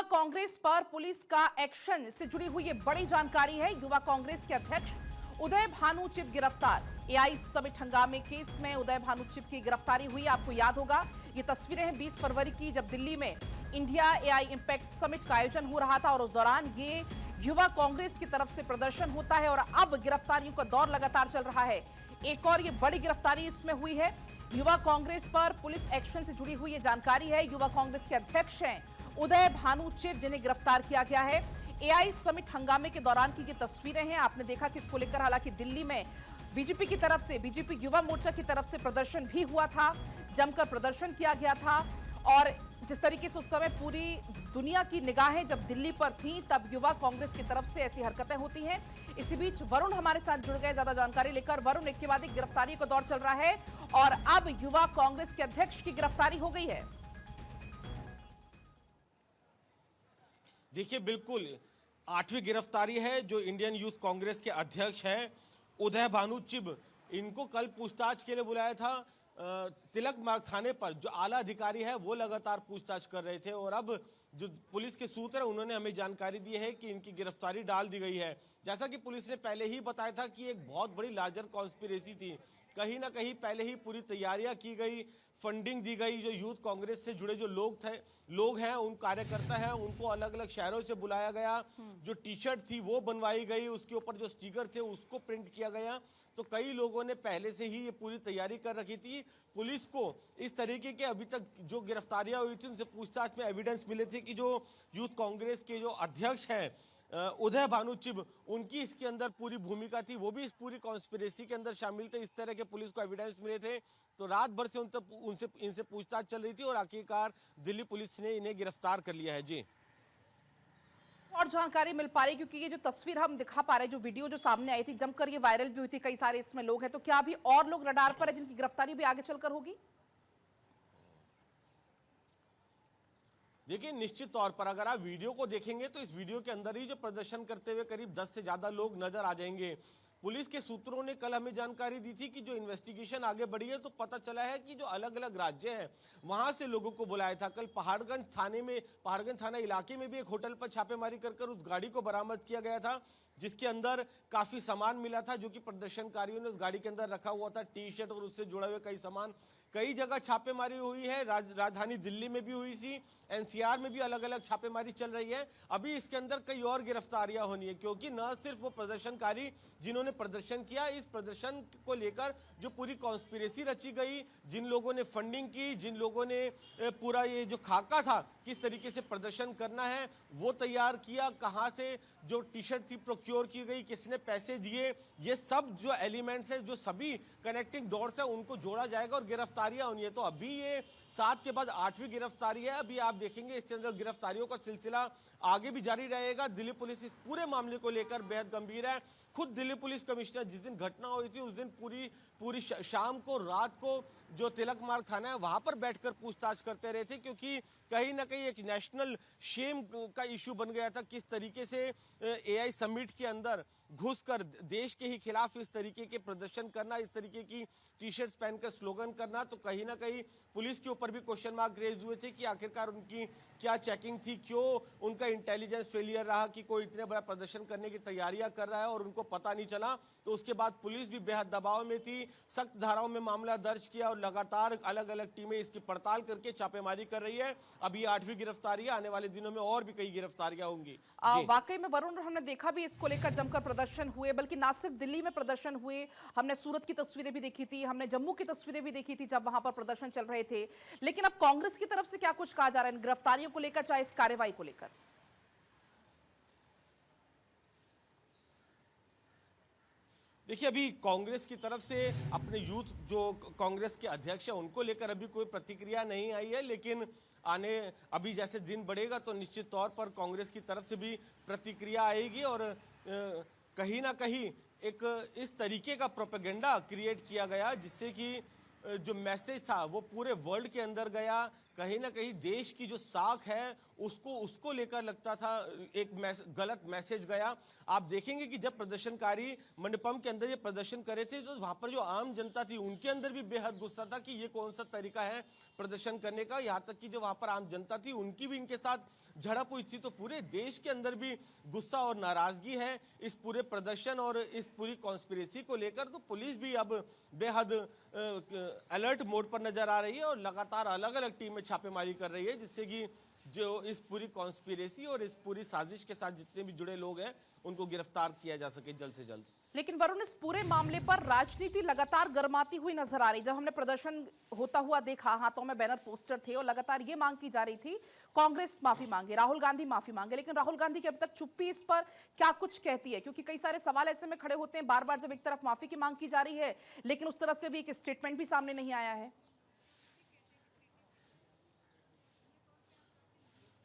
कांग्रेस पर पुलिस का एक्शन से जुड़ी हुई ये बड़ी जानकारी है। युवा कांग्रेस के अध्यक्ष उदय भानु चिब गिरफ्तार। एआई समिट हंगामे केस में उदय भानु चिब की गिरफ्तारी हुई। आपको याद होगा ये तस्वीरें हैं 20 फरवरी की, जब दिल्ली में इंडिया एआई इंपैक्ट समिट का आयोजन हो रहा था और उस दौरान ये युवा कांग्रेस की तरफ से प्रदर्शन होता है और अब गिरफ्तारियों का दौर लगातार चल रहा है। एक और ये बड़ी गिरफ्तारी इसमें हुई है। युवा कांग्रेस पर पुलिस एक्शन से जुड़ी हुई ये जानकारी है। युवा कांग्रेस के अध्यक्ष हैं उदय भानु चिब, जिन्हें गिरफ्तार किया गया है। एआई समिट हंगामे के दौरान की ये तस्वीरें हैं। आपने देखा कि इसको लेकर हालांकि दिल्ली में बीजेपी की तरफ से, बीजेपी युवा मोर्चा की तरफ से प्रदर्शन भी हुआ था, जमकर प्रदर्शन किया गया था। और जिस तरीके से उस समय पूरी दुनिया की निगाहें जब दिल्ली पर थी, तब युवा कांग्रेस की तरफ से ऐसी हरकतें होती हैं। इसी बीच वरुण हमारे साथ जुड़ गए ज्यादा जानकारी लेकर। वरुण, एक के बाद एक गिरफ्तारी का दौर चल रहा है और अब युवा कांग्रेस के अध्यक्ष की गिरफ्तारी हो गई है। देखिए, बिल्कुल 8वीं गिरफ्तारी है जो इंडियन यूथ कांग्रेस के अध्यक्ष हैं उदय भानु चिब। इनको कल पूछताछ के लिए बुलाया था तिलक मार्ग थाने पर। जो आला अधिकारी है वो लगातार पूछताछ कर रहे थे और अब जो पुलिस के सूत्र हैं उन्होंने हमें जानकारी दी है कि इनकी गिरफ्तारी डाल दी गई है। जैसा कि पुलिस ने पहले ही बताया था कि एक बहुत बड़ी लार्जर कॉन्स्पिरेसी थी। कहीं ना कहीं पहले ही पूरी तैयारियां की गई, फंडिंग दी गई। जो यूथ कांग्रेस से जुड़े जो लोग हैं, उन कार्यकर्ता हैं, उनको अलग अलग शहरों से बुलाया गया। जो टी शर्ट थी वो बनवाई गई, उसके ऊपर जो स्टिकर थे उसको प्रिंट किया गया। तो कई लोगों ने पहले से ही ये पूरी तैयारी कर रखी थी। पुलिस को इस तरीके के अभी तक जो गिरफ्तारियां हुई थी उनसे पूछताछ में एविडेंस मिले थे कि जो यूथ कांग्रेस के जो अध्यक्ष हैं उदय भानु चिब, उनकी इसके अंदर पूरी भूमिका थी। वो भी इस पूरी कॉन्स्पिरेसी के अंदर शामिल थे। इस तरह के पुलिस को एविडेंस मिले थे। तो रात भर से इनसे पूछताछ चल रही थी और आखिरकार दिल्ली पुलिस ने इन्हें गिरफ्तार कर लिया है। जी, और जानकारी मिल पा रही, क्योंकि ये जो तस्वीर हम दिखा पा रहे हैं, जो वीडियो जो सामने आई थी, जमकर ये वायरल भी हुई थी, कई सारे इसमें लोग हैं, तो क्या अभी और लोग रडार पर है जिनकी गिरफ्तारी भी आगे चलकर होगी? देखिए, निश्चित तौर पर अगर आप वीडियो को देखेंगे तो इस वीडियो के अंदर ही जो प्रदर्शन करते हुए करीब 10 से ज्यादा लोग नजर आ जाएंगे। पुलिस के सूत्रों ने कल हमें जानकारी दी थी कि जो इन्वेस्टिगेशन आगे बढ़ी है तो पता चला है कि जो अलग अलग राज्य हैं वहां से लोगों को बुलाया था। कल पहाड़गंज थाना इलाके में भी एक होटल पर छापेमारी कर उस गाड़ी को बरामद किया गया था, जिसके अंदर काफी सामान मिला था जो कि प्रदर्शनकारियों ने उस गाड़ी के अंदर रखा हुआ था, टी शर्ट और उससे जुड़े हुए कई सामान। कई जगह छापेमारी हुई है, राजधानी दिल्ली में भी हुई थी, एनसीआर में भी अलग अलग छापेमारी चल रही है। अभी इसके अंदर कई और गिरफ्तारियां होनी है, क्योंकि न सिर्फ वो प्रदर्शनकारी जिन्होंने प्रदर्शन किया, इस प्रदर्शन को लेकर जो पूरी कॉन्स्पिरेसी रची गई, जिन लोगों ने फंडिंग की, जिन लोगों ने पूरा ये जो खाका था किस तरीके से प्रदर्शन करना है वो तैयार किया, कहां से जो टी शर्ट थी प्रोक्योर की गई, किसने पैसे दिए, ये सब जो एलिमेंट्स है, जो सभी कनेक्टिंग डॉट्स है, उनको जोड़ा जाएगा और गिरफ्तारियां होनी है। तो अभी ये 7 के बाद 8वीं गिरफ्तारी है। अभी आप देखेंगे इसके अंदर गिरफ्तारियों का सिलसिला आगे भी जारी रहेगा। दिल्ली पुलिस इस पूरे मामले को लेकर बेहद गंभीर है। खुद दिल्ली पुलिस कमिश्नर जिस दिन घटना हुई थी उस दिन पूरी शाम को, रात को जो तिलक मार्ग थाना है वहां पर बैठकर पूछताछ करते रहे थे, क्योंकि कहीं ना कहीं एक नेशनल शेम का इश्यू बन गया था। किस तरीके से एआई समिट के अंदर घुसकर देश के ही खिलाफ इस तरीके के प्रदर्शन करना, इस तरीके की टी शर्ट्स पहनकर स्लोगन करना, तो कहीं ना कहीं पुलिस के ऊपर भी क्वेश्चन मार्क रेज हुए थे कि आखिरकार उनकी क्या चेकिंग थी, क्यों उनका इंटेलिजेंस फेलियर रहा कि कोई इतने बड़ा प्रदर्शन करने की तैयारियां कर रहा है और उनको पता नहीं चला। तो उसके बाद पुलिस भी बेहद दबाव में थी, सख्त धाराओं में मामला दर्ज किया और लगातार अलग अलग टीमें इसकी पड़ताल करके छापेमारी कर रही है। अभी 8वीं गिरफ्तारी है, आने वाले दिनों में और भी कई गिरफ्तारियां होंगी। वाकई में वरुण, हमने देखा भी इसको लेकर जमकर प्रदर्शन हुए, बल्कि ना सिर्फ दिल्ली में प्रदर्शन हुए, हमने सूरत की तस्वीरें भी देखी थी, हमने जम्मू की तस्वीरें भी देखी थी जब वहां पर प्रदर्शन चल रहे थे। लेकिन अब कांग्रेस की तरफ से क्या कुछ कहा जा रहा है गिरफ्तारियों को लेकर, चाहे इस कार्रवाई को लेकर? देखिए, अभी कांग्रेस की तरफ से अपने यूथ जो कांग्रेस के अध्यक्ष हैं उनको लेकर अभी कोई प्रतिक्रिया नहीं आई है, लेकिन अभी जैसे दिन बढ़ेगा तो निश्चित तौर पर कांग्रेस की तरफ से भी प्रतिक्रिया आएगी और कहीं ना कहीं एक इस तरीके का प्रोपेगेंडा क्रिएट किया गया जिससे कि जो मैसेज था वो पूरे वर्ल्ड के अंदर गया कहीं ना कहीं देश की जो साख है उसको लेकर लगता था एक गलत मैसेज गया। आप देखेंगे कि जब प्रदर्शनकारी मंडपम के अंदर ये प्रदर्शन करे थे तो वहां पर जो आम जनता थी उनके अंदर भी बेहद गुस्सा था कि ये कौन सा तरीका है प्रदर्शन करने का। यहाँ तक कि जो वहां पर आम जनता थी उनकी भी इनके साथ झड़प हुई थी। तो पूरे देश के अंदर भी गुस्सा और नाराजगी है इस पूरे प्रदर्शन और इस पूरी कॉन्स्पिरेसी को लेकर। तो पुलिस भी अब बेहद अलर्ट मोड पर नजर आ रही है और लगातार अलग अलग टीमें छापेमारी कर रही है, जिससे कि जो इस पूरी कॉन्स्पिरेसी और इस पूरी साजिश के साथ जितने भी जुड़े लोग हैं उनको गिरफ्तार किया जा सके जल्द से जल्द। लेकिन वरुण, इस पूरे मामले पर राजनीति लगातार गर्माती हुई नजर आ रही। जब हमने प्रदर्शन होता हुआ देखा, हाथों में बैनर पोस्टर थे और लगातार ये मांग की जा रही थी कांग्रेस माफी मांगे, राहुल गांधी माफी मांगे, लेकिन राहुल गांधी की अब तक चुप्पी इस पर क्या कुछ कहती है? क्योंकि कई सारे सवाल ऐसे में खड़े होते हैं बार बार, जब एक तरफ माफी की मांग की जा रही है लेकिन उस तरफ से भी एक स्टेटमेंट भी सामने नहीं आया है।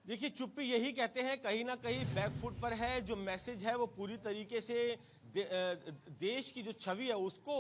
देखिए, चुप्पी यही कहते हैं कहीं ना कहीं बैकफुट पर है। जो मैसेज है वो पूरी तरीके से देश की जो छवि है उसको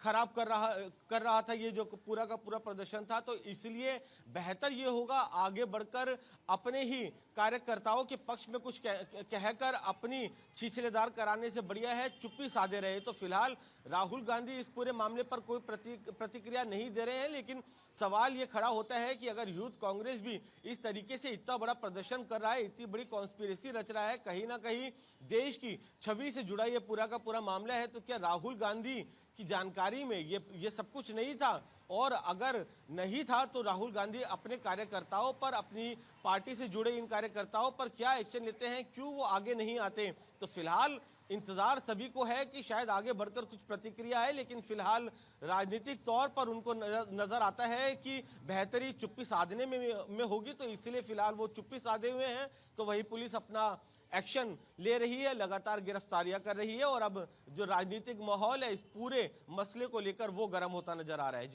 खराब कर रहा था ये जो पूरा का पूरा प्रदर्शन था। तो इसलिए बेहतर ये होगा आगे बढ़कर अपने ही कार्यकर्ताओं के पक्ष में कुछ कहकर अपनी छिछलेदार कराने से बढ़िया है चुप्पी साधे रहे। तो फिलहाल राहुल गांधी इस पूरे मामले पर कोई प्रतिक्रिया नहीं दे रहे हैं, लेकिन सवाल ये खड़ा होता है कि अगर यूथ कांग्रेस भी इस तरीके से इतना बड़ा प्रदर्शन कर रहा है, इतनी बड़ी कॉन्स्पिरेसी रच रहा है, कहीं ना कहीं देश की छवि से जुड़ा ये पूरा का पूरा मामला है, तो क्या राहुल गांधी की जानकारी में ये सब कुछ नहीं था? और अगर नहीं था तो राहुल गांधी अपने कार्यकर्ताओं पर, अपनी पार्टी से जुड़े इन कार्यकर्ताओं पर क्या एक्शन लेते हैं, क्यों वो आगे नहीं आते? तो फिलहाल इंतजार सभी को है कि शायद आगे बढ़कर कुछ प्रतिक्रिया है, लेकिन फिलहाल राजनीतिक तौर पर उनको नजर आता है कि बेहतरी चुप्पी साधने में होगी। तो इसलिए फिलहाल वो चुप्पी साधे हुए हैं। तो वही पुलिस अपना एक्शन ले रही है, लगातार गिरफ्तारियां कर रही है और अब जो राजनीतिक माहौल है इस पूरे मसले को लेकर वो गर्म होता नजर आ रहा है। जी।